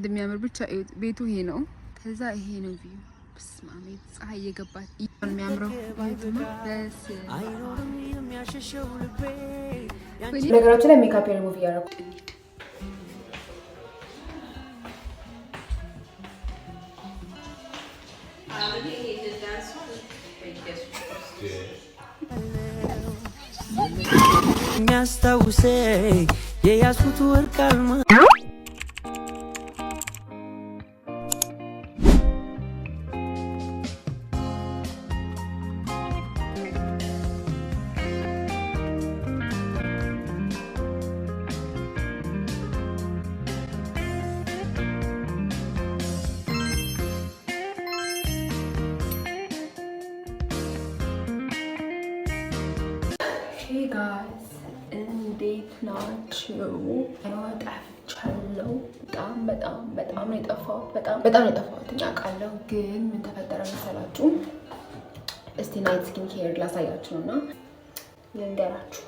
እንደሚያምር ብቻ ቤቱ ይሄ ነው። ከዛ ይሄ ነው ቪው በስማሜ ፀሐይ እየገባች የሚያምረው ደስ ነገራችን ላይ ሜካፕ ሪሙቭ እያደረኩ የሚያስታውሰኝ የያዝኩት ወርቅ አልማ Hey guys, እንዴት ናችሁ? ጠፍቻለሁ። በጣም ነው የጠፋሁት። በጣም ነው የጠፋሁት። አውቃለሁ፣ ግን ምን ተፈጠረ መሰላችሁ? እስቲ ናይት ስኪን ኬር ላሳያችሁ ነውና ልንገራችሁ።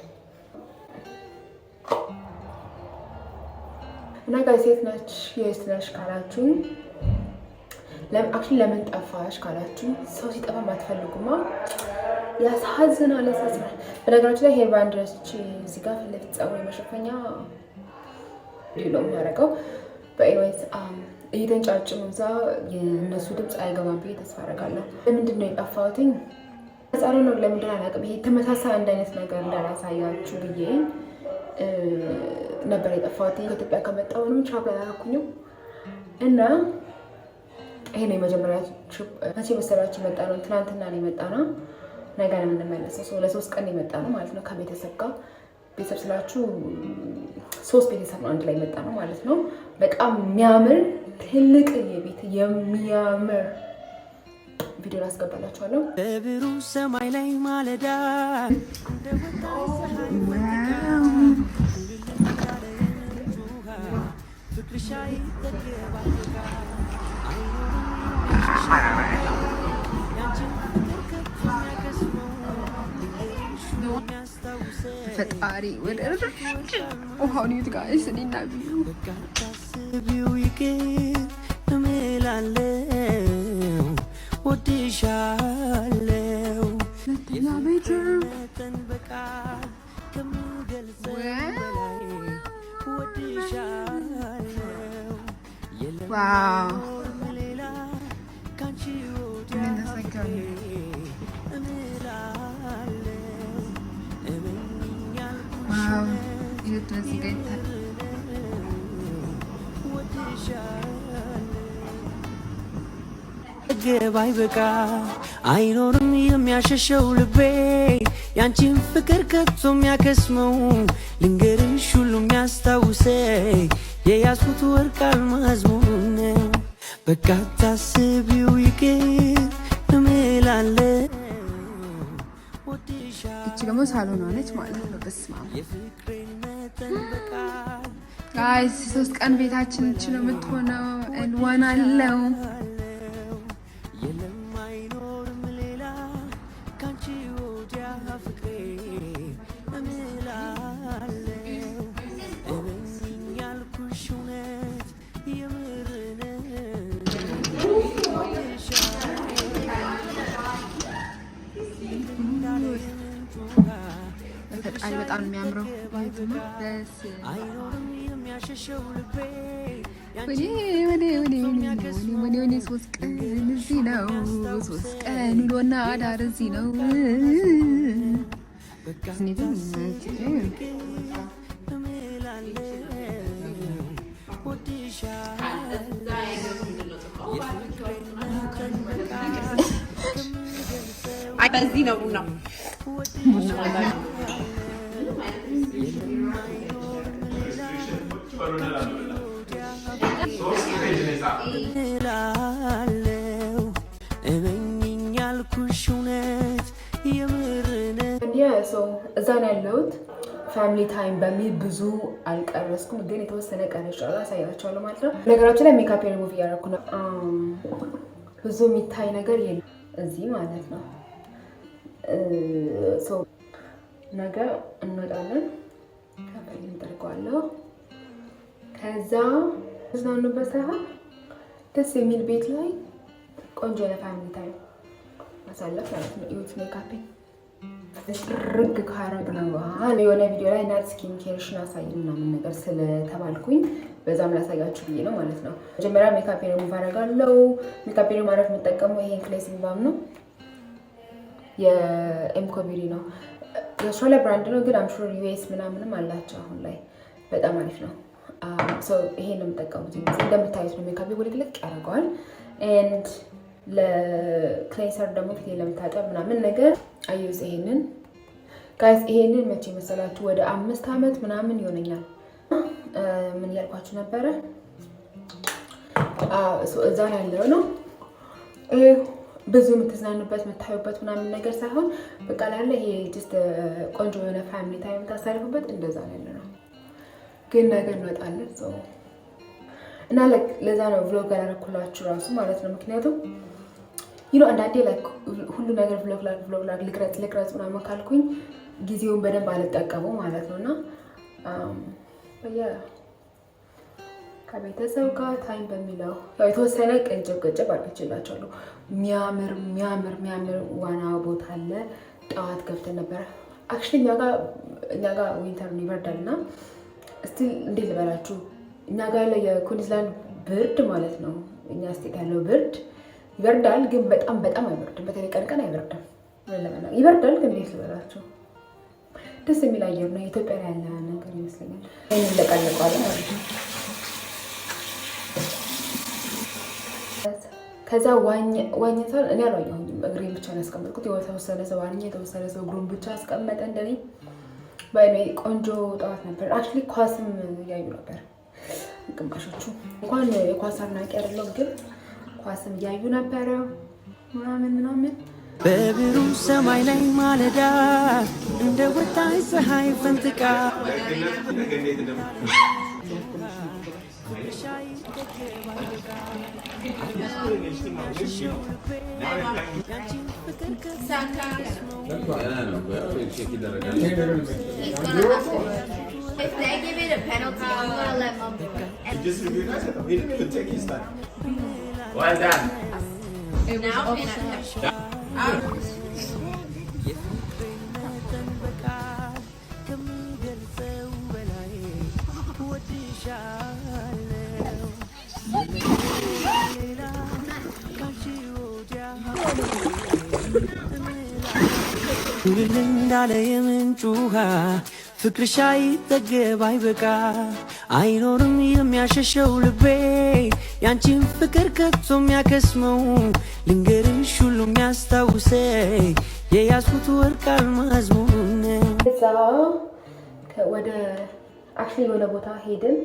እና ጋይስ ሴት ነች የት ነሽ ካላችሁ ለምን ጠፋሽ ካላችሁ ሰው ሲጠፋ ማትፈልጉማ ያሳዝናል። በነገራችን ላይ ሄር ባንድ ረስቼ እዚህ ጋር ፊት ለፊት ፀጉር መሸፈኛ ሌሎ ማረቀው በኤኒዌይስ እየተንጫጭ ነው። እዛ የእነሱ ድምፅ አይገባም ብዬ ተስፋ አደርጋለሁ። ለምንድን ነው የጠፋሁትኝ? ህፃኑ ነው ለምንድን አላውቅም። ይሄ ተመሳሳይ አንድ አይነት ነገር እንዳላሳያችሁ ብዬ ነበር የጠፋሁትኝ። ከኢትዮጵያ ከመጣሁ ምንም ትራቭል አላደረኩኝም እና ይሄ ነው የመጀመሪያ ትሪፕ። መቼ መሰላችሁ የመጣ ነው? ትናንትና ነው የመጣ ነው። ነገ ነው የምንመለሰው። ሰው ለሶስት ቀን የመጣ ነው ማለት ነው ከቤተሰብ ጋር። ቤተሰብ ስላችሁ 3 ቤተሰብ ነው አንድ ላይ የመጣ ነው ማለት ነው። በጣም የሚያምር ትልቅ የቤት የሚያምር ቪዲዮ አስገባላችኋለሁ። በብሩ ሰማይ ላይ ማለዳ ፈጣሪ ወደ ውሃውን ይዩት ጋይስ። እኔና ቢዩ ይቅር እምላለው ወድሻለው የመተን በቃል ከምገልጸው በላይ ወድሻለው የለም ሌላ ካንቺ ወዲያ ገባይ በቃ አይኖርም የሚያሸሸው ልቤ ያንቺን ፍቅር ከቶ የሚያከስመው ልንገርሽ ሁሉ የሚያስታውሰኝ የያዝኩት ወርቅ አልማዝ መሆኑን ነው። በቃ ታስቢው ይቅር እምላለው። እቺ ደግሞ ሳሎን ሆነች ማለት ነው። በስማ ጋይስ 3 ቀን ቤታችን እቺ ነው የምትሆነው። እንዋናለው በጣም የሚያምረው ወኔ 3 ቀን እዚህ ነው። 3 ቀን ውሎና አዳር እዚህ ነው። በዚህ ነው ቡና እዛ ነው ያለሁት። ፋሚሊ ታይም በሚል ብዙ አልቀረስኩም፣ ግን የተወሰነ ቀረሻለሁ፣ አሳያችኋለሁ ማለት ነው። ነገራችን ላይ ሜካፕ ሪሙቭ እያደረኩ ነው። ብዙ የሚታይ ነገር የለም እዚህ ማለት ነው። ነገ እንወጣለን። ከበል እንጠርቀዋለሁ። ከዛ ተዝናኑበት ሳይሆን ደስ የሚል ቤት ላይ ቆንጆ የፋሚሊ ታይም ማሳለፍ ማለት ነው። እዩት ሜካፔን ርግ ካረግነው በኋላ የሆነ ቪዲዮ ላይ ናት ስኪን ኬርሽን አሳይን ምናምን ነገር ስለተባልኩኝ በዛም ላሳያችሁ ብዬ ነው ማለት ነው። መጀመሪያ ሜካፔን ሙቭ አደርጋለሁ። ሜካፔን ማድረግ የምጠቀመው ይሄን ክሌንዚንግ ባም ነው። የኤምኮ ቢዩቲ ነው። የአውስትራሊያ ብራንድ ነው ግን አምሹር ዩኤስ ምናምንም አላቸው አሁን ላይ በጣም አሪፍ ነው። ይሄን ነው የምጠቀሙት። እንደምታዩት ነው ሜካፔ ውልቅልቅ ያደርገዋል። ኤንድ ለክሌንሰር ደግሞ ፊቴ ለመታጠብ ምናምን ነገር አዩዝ ይሄንን ጋይስ። ይሄንን መቼ መሰላችሁ? ወደ 5 ዓመት ምናምን ይሆነኛል። ምን ያልኳችሁ ነበረ? እዛ ነው ያለው ነው ብዙ የምትዝናኑበት የምታዩበት ምናምን ነገር ሳይሆን በቃ ላለ ይሄ ጀስት ቆንጆ የሆነ ፋሚሊ ታይም ታሳልፉበት እንደዛ ነው ያለ ነው። ግን ነገር እንወጣለን እና ለዛ ነው ቭሎግ ያላረኩላችሁ ራሱ ማለት ነው። ምክንያቱም አንዳንዴ ሁሉ ነገር ቭሎግ ልቅረጽ ምናምን ካልኩኝ ጊዜውን በደንብ አልጠቀመው ማለት ነው። እና ከቤተሰብ ጋር ታይም በሚለው የተወሰነ ቅንጭብ አድርጌላችኋለሁ። የሚያምር ዋና ቦታ አለ። ጠዋት ገብተን ነበረ። አክቹዋሊ እኛ ጋር ዊንተር ይበርዳል እና እስቲ እንዴት ልበላችሁ እኛ ጋር ያለ የኩዊንስላንድ ብርድ ማለት ነው። እኛ ስቴት ያለው ብርድ ይበርዳል፣ ግን በጣም አይበርድም። በተለይ ቀን አይበርድም። ይበርዳል ግን እንዴት ልበላችሁ ደስ የሚል አየር ነው። ኢትዮጵያ ላይ ያለ ነገር ይመስለኛል። ይሄን ለቀለቀዋለ ማለት ነው። ከዛ ዋኝታል እኔ አልዋኘሁኝም። እግሬን ብቻ ነው ያስቀመጥኩት። የተወሰነ ሰው ዋኘ፣ የተወሰነ ሰው እግሩን ብቻ አስቀመጠ እንደኔ። በእኔ ቆንጆ ጠዋት ነበር። አክቹዋሊ ኳስም እያዩ ነበር ግማሾቹ። እንኳን የኳስ አድናቂ አይደለም ግን ኳስም እያዩ ነበረ ምናምን። በብሩህ ሰማይ ላይ ማለዳ እንደ ወጣች ፀሐይ ፈንጥቃ If they give it a penalty, I'm gonna let Mom do it. You distributed it? He didn't take his time. Well done. Now, እንዳለ የምንጭ ውሃ ፍቅርሽ አይጠገብ አይበቃ አይኖርም የሚያሸሸው ልቤ ያንቺን ፍቅር ከቶ የሚያከስመው ልንገርሽ ሁሉ የሚያስታውሰኝ የያዝኩት ወርቅ አልማዝ መሆኑን እዛ ወደ አክቹዋሊ የሆነ ቦታ ሄድን።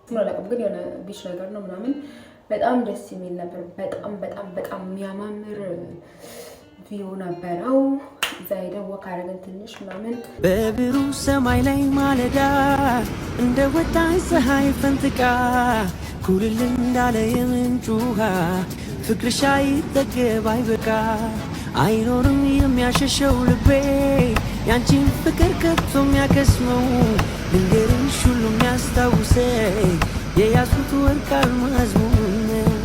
ምናልባት ግን የሆነ ቢች ነገር ነው ምናምን በጣም ደስ የሚል ነበር። በጣም የሚያማምር ቪው ነበረው። እዛ ሄደን ወክ አደረግን ትንሽ ምናምን። በብሩህ ሰማይ ላይ ማለዳ እንደ ወጣች ፀሐይ ፈንጥቃ ኩልል እንዳለ የምንጭ ውሃ ፍቅርሽ አይጠገብ አይበቃ አይኖርም የሚያሸሸው ልቤ ያንቺን ፍቅር ከቶ የሚያከስመው ልንገርሽ ሁሉ የሚያስታውሰኝ የያዝኩት ወርቅ አልማዝ መሆኑን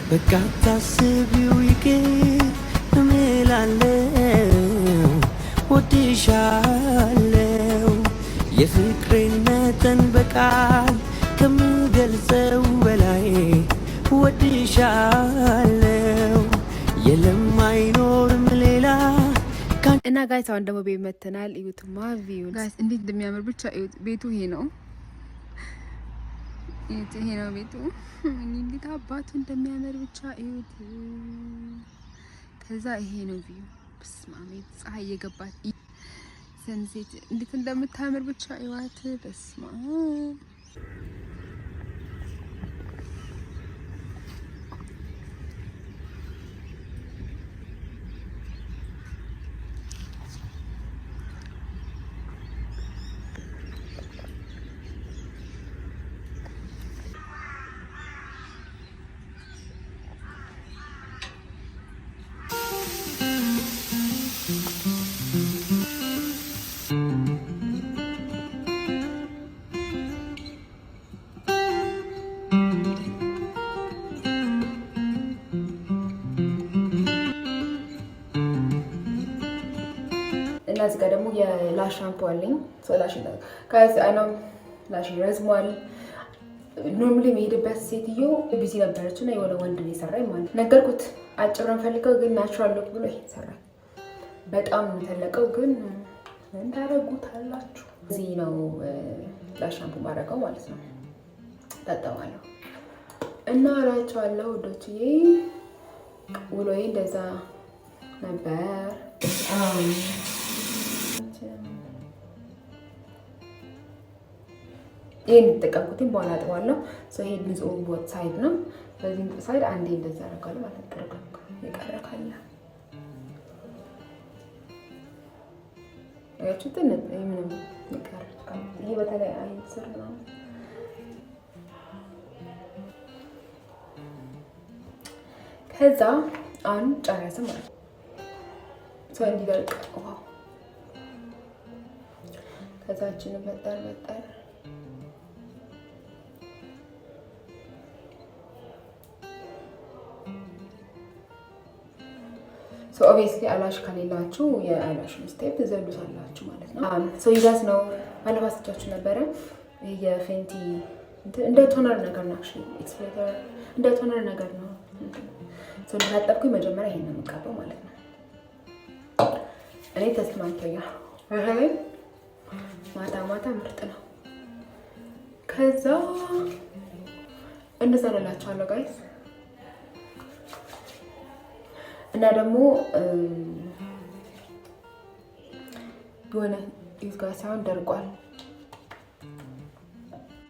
በቃ ታስቢው ይቅር እምላለው ወድሻለው የፍቅሬን መጠን በቃል ከምገልጸው በላይ ወድሻለው የለም አይኖርም ሌላ እና ጋይስ አሁን ደግሞ ቤት መተናል። እዩትማ ቪው ጋይስ እንዴት እንደሚያምር ብቻ እዩት። ቤቱ ይሄ ነው። ይሄ ነው ቤቱ። እንዴት አባቱ እንደሚያምር ብቻ እዩት። ከዛ ይሄ ነው ቪው። በስማም ፀሐይ የገባት ሰንሴት እንዴት እንደምታምር ብቻ እዩት። በስማም እና እዚህ ጋር ደግሞ የላሽ ሻምፖ አለኝ። ላሽ ጋይስ አይ ኖ ላሽ ረዝሟል። ኖርማሊ የሚሄድበት ሴትዮ ቢዚ ነበረች እና የሆነ ወንድ ነው የሰራኝ ማለት ነገርኩት። አጭርን ፈልገው ግን ናቹራል ሉክ ብሎ ይሄ ሰራኝ። በጣም ተለቀው ግን እንዳረጉታላችሁ። እዚህ ነው ላሽ ሻምፖ ማድረገው ማለት ነው። ታጠባለሁ እና እላቸዋለሁ ውዶችዬ። ውሎዬ እንደዛ ነበር። ይሄን ተጠቀምኩት በኋላ አጥባለሁ። ይሄ ንጹህ ቦት ሳይድ ነው። በዚህ ሳይድ አንዴ እንደዛ አደርጋለሁ ማለት ነው። ይቀረካል ያቺ ትንሽ ምንም ይቀርካል። ይሄ በተለይ አይስር ነው። ከዛ አሁን ጨረስን ማለት ነው። እንዲደርቅ ውሃ ከዛችን በጠር ኦብቪየስሊ አላሽ ከሌላችሁ የአላሽን ስቴፕ ዘሉታላችሁ ማለት ነው። ይዛዝ ነው አለባስቻችሁ ነበረ። የፌንቲ እንደ ቶነር ነገር ነው። አክቹሊ ኤክስፕሌተር እንደ ቶነር ነገር ነው። እንደታጠብኩኝ መጀመሪያ ይሄን ነው የምቀባው ማለት ነው። እኔ ተስማምቶኛል። ማታ ምርጥ ነው። ከዛ እንደዛ እላችኋለሁ ጋይስ። እና ደግሞ የሆነ ይዝጋ ሳይሆን ደርቋል።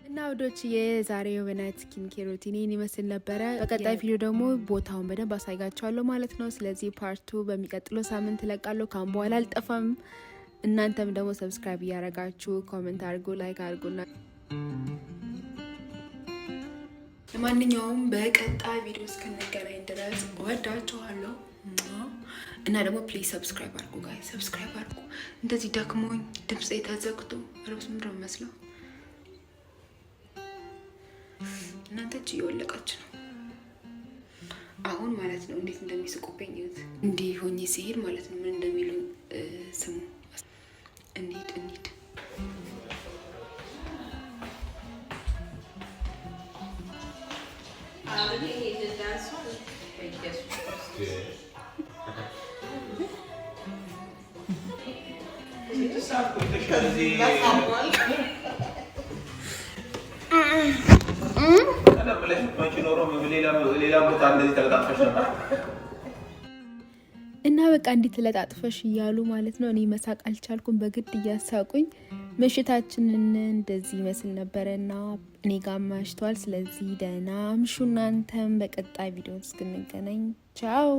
እና ውዶች የዛሬው በናይት ስኪን ኬር ሩቲኔን ይመስል ነበረ። በቀጣይ ቪዲዮ ደግሞ ቦታውን በደንብ አሳይጋችኋለሁ ማለት ነው። ስለዚህ ፓርቱ በሚቀጥለው ሳምንት እለቃለሁ። ካሁን በኋላ አልጠፋም። እናንተም ደግሞ ሰብስክራይብ እያደረጋችሁ ኮሜንት አድርጉ፣ ላይክ አድርጉና ለማንኛውም በቀጣይ ቪዲዮ እስክንገናኝ ድረስ እወዳችኋለሁ። እና ደግሞ ፕሊዝ ሰብስክራይብ አድርጉ ጋይ፣ ሰብስክራይብ አድርጉ። እንደዚህ ደክሞኝ ድምጽ ተዘግቶ ሮስ ምንድነው መስለው እናንተ እጅ እየወለቃች ነው አሁን ማለት ነው። እንዴት እንደሚስቁብኝ እንዲህ ሆኜ ሲሄድ ማለት ነው። ምን እንደሚሉ ስሙ። እንሂድ እና በቃ እንዴት ተለጣጥፈሽ እያሉ ማለት ነው። እኔ መሳቅ አልቻልኩም፣ በግድ እያሳቁኝ። ምሽታችንን እንደዚህ ይመስል ነበረና እኔ ጋር ማሽቷል። ስለዚህ ደህና ምሹ እናንተም። በቀጣይ ቪዲዮ እስክንገናኝ ቻው።